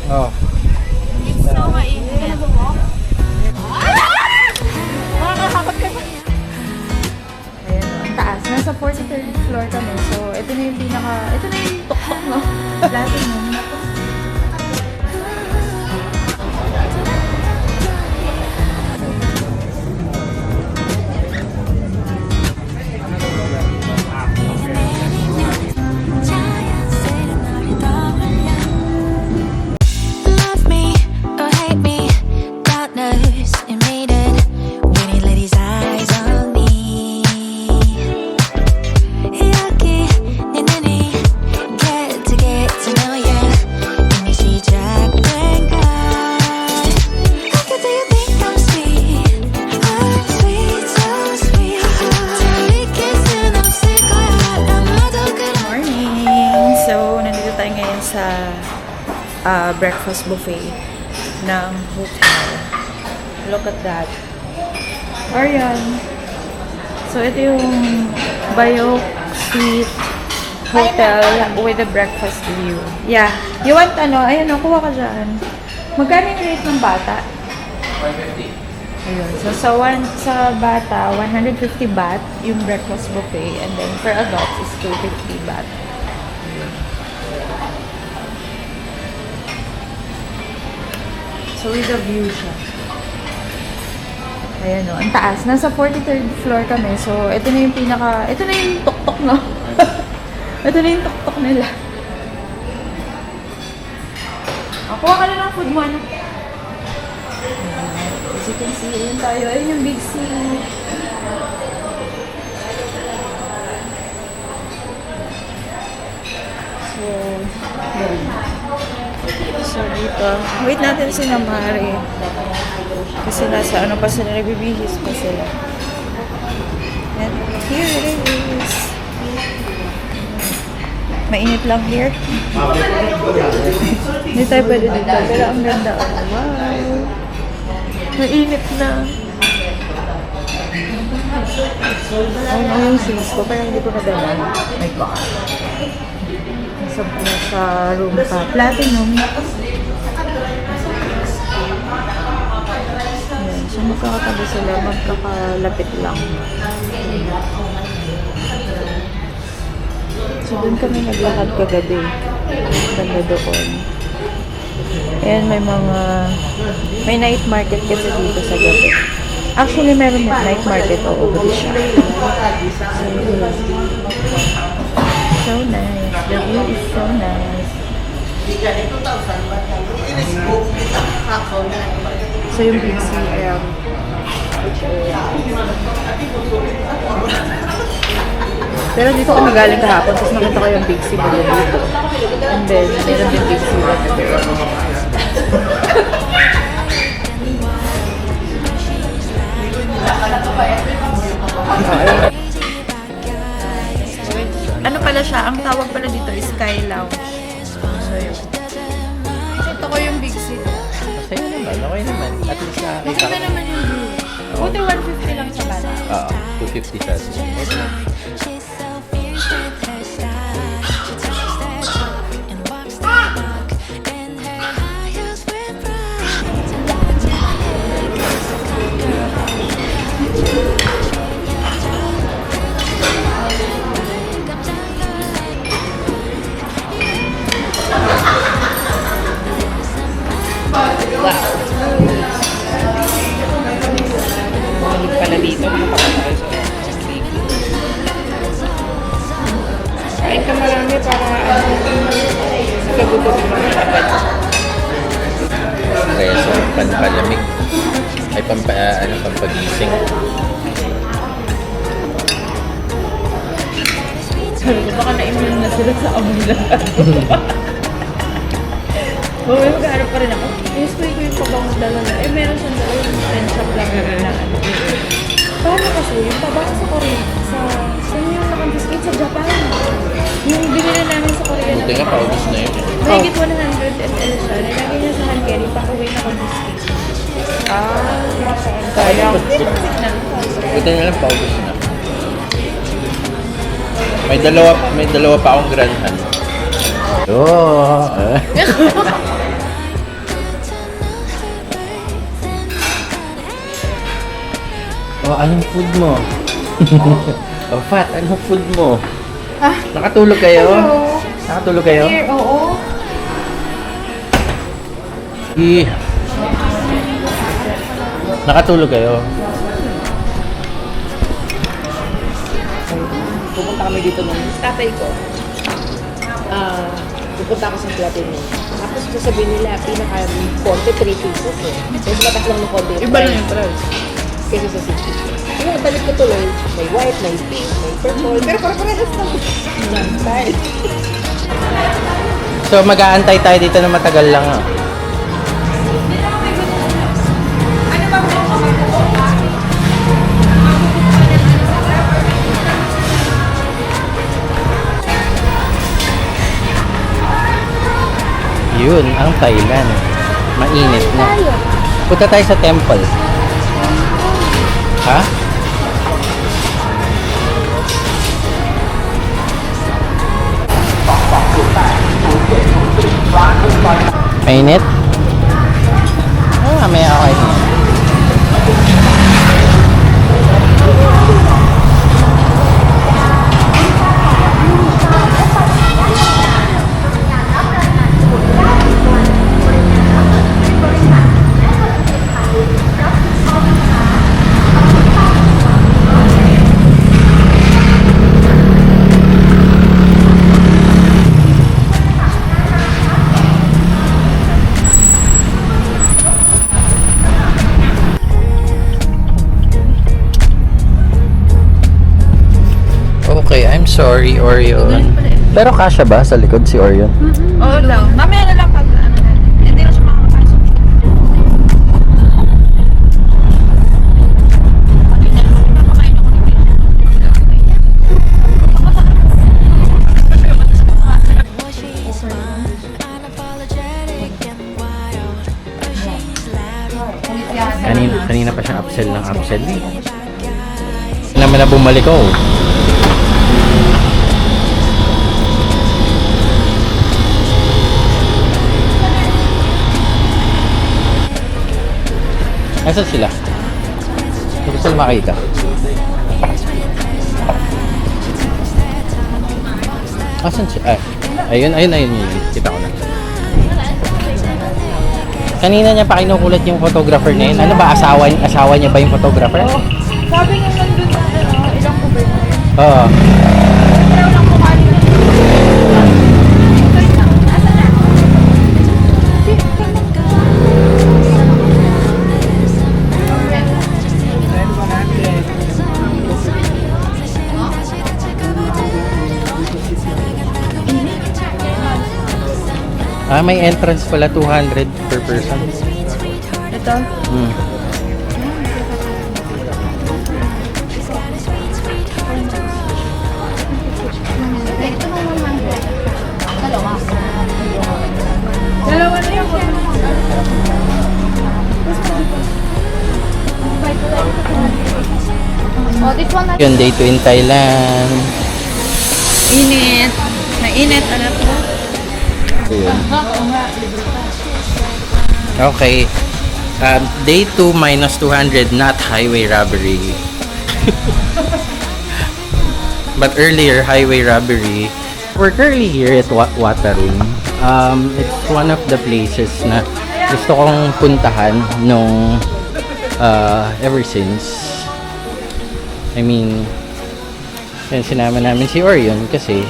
Oh. It's so mainit. Nakakakot ka ba? Ayan o, ang taas. Nasa 43rd floor kami. So, ito na yung ito na yung tuktok, no? Platinum. Sa breakfast buffet ng hotel. Look at that. Ayan. So, ito yung Bayok Suite Hotel with a breakfast view. Yeah. You want ano? Ayan o, kuha ka dyan. Magkano yung rate ng bata? 150. Ayun. So, sa bata, 150 baht yung breakfast buffet. And then, for adults, is 250 baht. So, with a view siya. Ayan o, ang taas. Nasa 43rd floor kami. So, ito na yung ito na yung tuktok, no? Ito na yung tuktok nila. Kuha ka na ng food mo, ano? As you can see, ayan tayo. Ayan yung Big C. So, ayan. So, dito. Wait natin si Namari. Kasi nasa ano pa sila, nagbibihis pa sila. And here it is. Mainit lang here. Hindi tayo pwede dito. Pero ang ganda. Oh, wow. Mainit na. Ano yung shoes ko? Parang hindi ko nadala. My God. Nasa room pa. Platinum. Ayan. So, magkakatabi sila. Magkakalapit lang. So, dun kami naglakad kagabi. Ganda doon. Ayan, may night market kasi dito sa gabi. Actually, meron night market. Oo, gabi siya. So nice. The view is so nice. So yung Big C, pero dito ako magaling kahapon, tapos nakita ko yung Big C dito. And then, meron din Big C. Ano pala siya? Ang tawag pala dito is Sky Lounge. So, yun. Ito ko yung Big C. Sa'yo naman, okay naman. At least nakakita Maganda naman yung view. Buti 150 lang sa bata. Oo, 250 siya. Pala dito, makapagpapakal sa kain ka marami para nakagutom mo agad. Kaya sa pampalamig. Ay, pampagising. Sabi ko, baka na-immune na sila sa amoy lang. May maghanap pa rin ako. I-spray ko yung pabango dala na. Meron siyang dala yung 10 shop lang na ano. Paano kasi yung pabango sa Korea? Saan yung nakambiskate sa Japan? Yung binili namin sa Korea na Buti nga, paubos na yun. Mahigit 100 ml siya. Nilagay niya sa hand carry, pa-uwi na biscuit. Sayang. Buti nga lang, paubos na. May dalawa pa akong granhan. Oo. Oh, anong food mo? Oh, Fat, anong food mo? Ah, Nakatulog kayo? hello. Nakatulog kayo? Here, oo. Nakatulog kayo? Pupunta kami dito ng tatay ko. Pupunta ako sa Platinum. Tapos sasabihin nila, pinaka-konti, 3 pieces eh. So, matas lang ng konti. Iba lang yung price. Kaysa sa 6 pieces. Yung balik ko tuloy, may white, may pink, may purple, pero parehas lang. Yan, style. So, mag-aantay tayo dito na matagal lang ah. Yun, ang Thailand. Mainit na. Punta tayo sa temple. Ha? Mainit? Ah, may okay na. Okay, I'm sorry, Orion. Pero kasya ba sa likod si Orion? Oo lang. Mamaya na lang pag ano natin. Hindi na siya makakapasok. Kanina pa siya upsell ng upsell eh. Naman na bumalik ako. Nasaan sila? Gusto sila makita. Asan siya? Ayun. Kita ko na. Kanina niya pa kinukulat yung photographer na yun. Ano ba? Asawa niya ba yung photographer? Sabi niya nandun na ilang kubo na yun. Oo. Pero lang mukha nila. Ah, may entrance pala 200 per person. Ito? Hmm. Dalawa na yun. Oh, this one Yun, day 2 in Thailand. Init. Mainit. Ano po? Yun. Okay. Day 2 minus 200, not highway robbery. But earlier, highway robbery. We're currently here at Watarun. It's one of the places na gusto kong puntahan nung ever since. I mean, yan, sinama namin si Orion kasi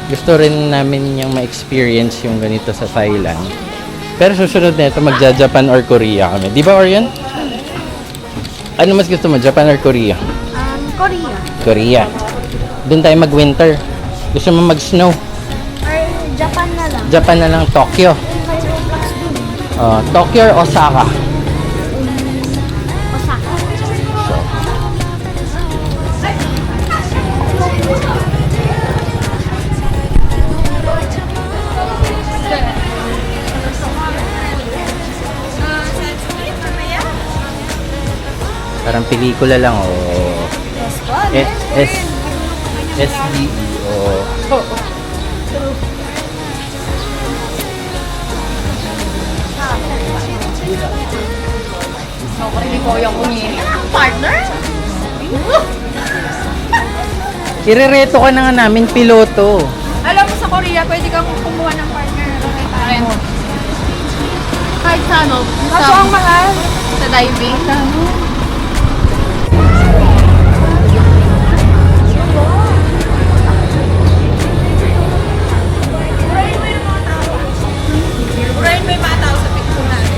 gusto rin namin yung ma-experience yung ganito sa Thailand. Pero susunod na ito, magja-Japan or Korea kami. Di ba, Orion? Ano mas gusto mo, Japan or Korea? Korea. Korea. Doon tayo mag-winter. Gusto mo mag-snow? Or Japan na lang. Japan na lang, Tokyo. May Roblox dun. Tokyo or Osaka? Osaka. Parang pelikula lang, oh. SDE, oh. Hindi ko yung partner. Irereto ka na nga namin, piloto. Alam mo, sa Korea, pwede kang kumuha ng partner. Kahit mo. Kahit sa ano, Kaso ang mahal. sa diving. Brian, may mga tao sa picture natin.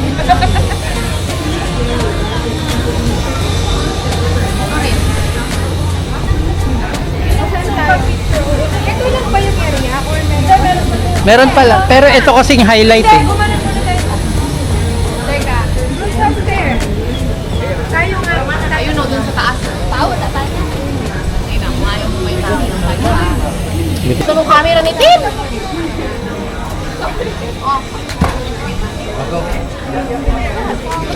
Ito lang ba yung area? Or meron pa? Meron pala, pero ito kasing highlight eh. Gumanon muna tayo. Teka. What's up there? Tayo nga. Tayo no, dun sa taas. Tao, tayo. Ay na, ayaw mo may tao. Gusto mo camera ni Tim?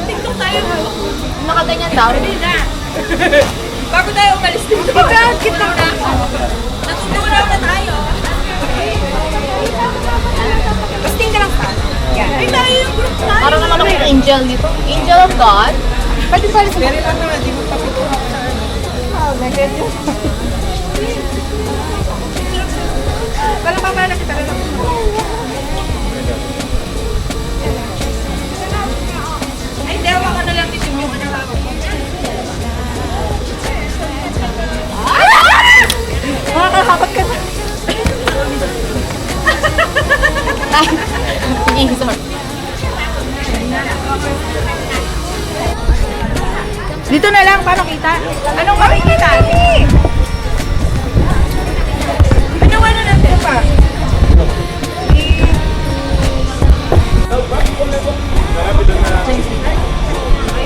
TikTok tayo. Nakaganyan daw. Bago tayo umalis dito. Ikaw, kita na. Natutulog na tayo. Basting ka lang pa. Yan. Ay, tayo yung group na. Parang naman ako yung angel dito. Angel of God. Pati pala sa very lang naman, di mo papituhan sa Parang mamaya na kita rin ako. Ay, dewa ka na lang dito yung ano. Makakakapag ka na. Ay, sorry. Dito na lang, paano kita? Anong makikita? Ano natin pa?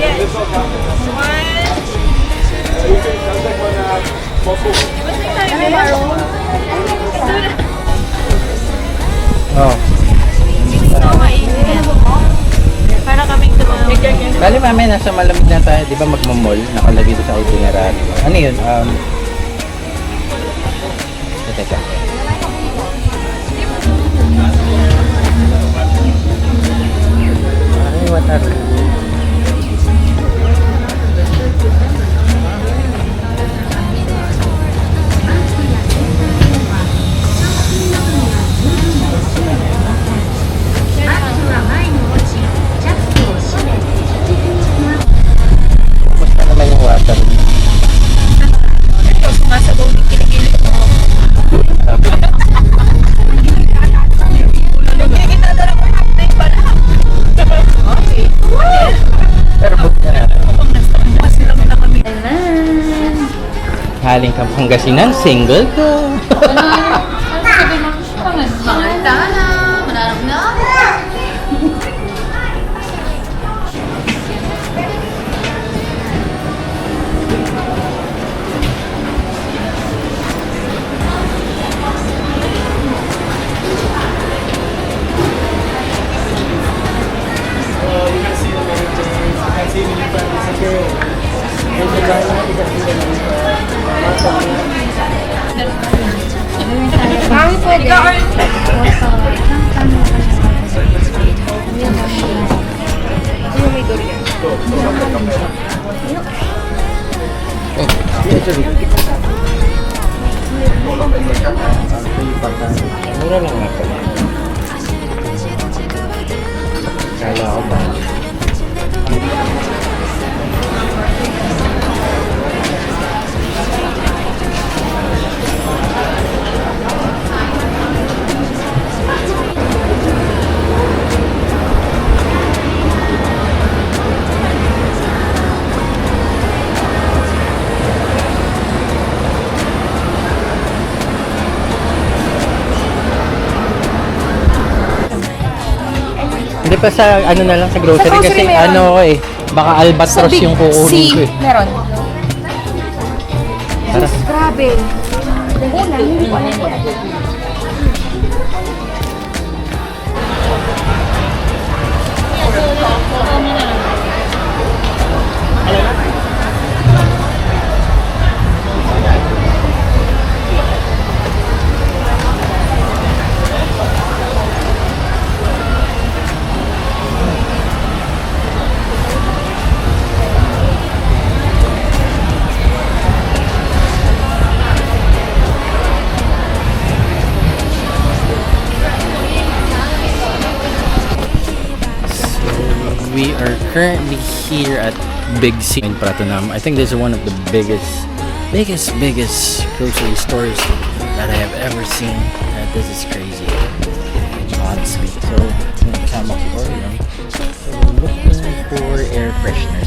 Yes. Oh. Para kaming tumawag. Bali mamaya nasa malamig na tayo, di ba magmamall? Nakalagay doon sa itinerary. Ano yun? Teka. Ay, what are Kumusta naman yung water? Sumasabaw ng kilikili ko. Sabi, Nagkikita na lang ang update pala. Okay. pero book na natin. Kapag nagsabukas sila na kami. Haling Pangasinan, single ko. Panganta na. Manarap na ako. Mami, pwede. Yung may durian. Mura lang nga pala. Kala ko ba? Hindi pa sa ano na lang sa grocery, Sa grocery kasi meron. ano ko eh, baka albatros yung kukunin ko eh. Meron. Tara. Grabe. We are currently here at Big C in Pratunam. I think this is one of the biggest grocery stores that I have ever seen. This is crazy. Honestly. So, Kamak Orion. So we're looking for air freshener.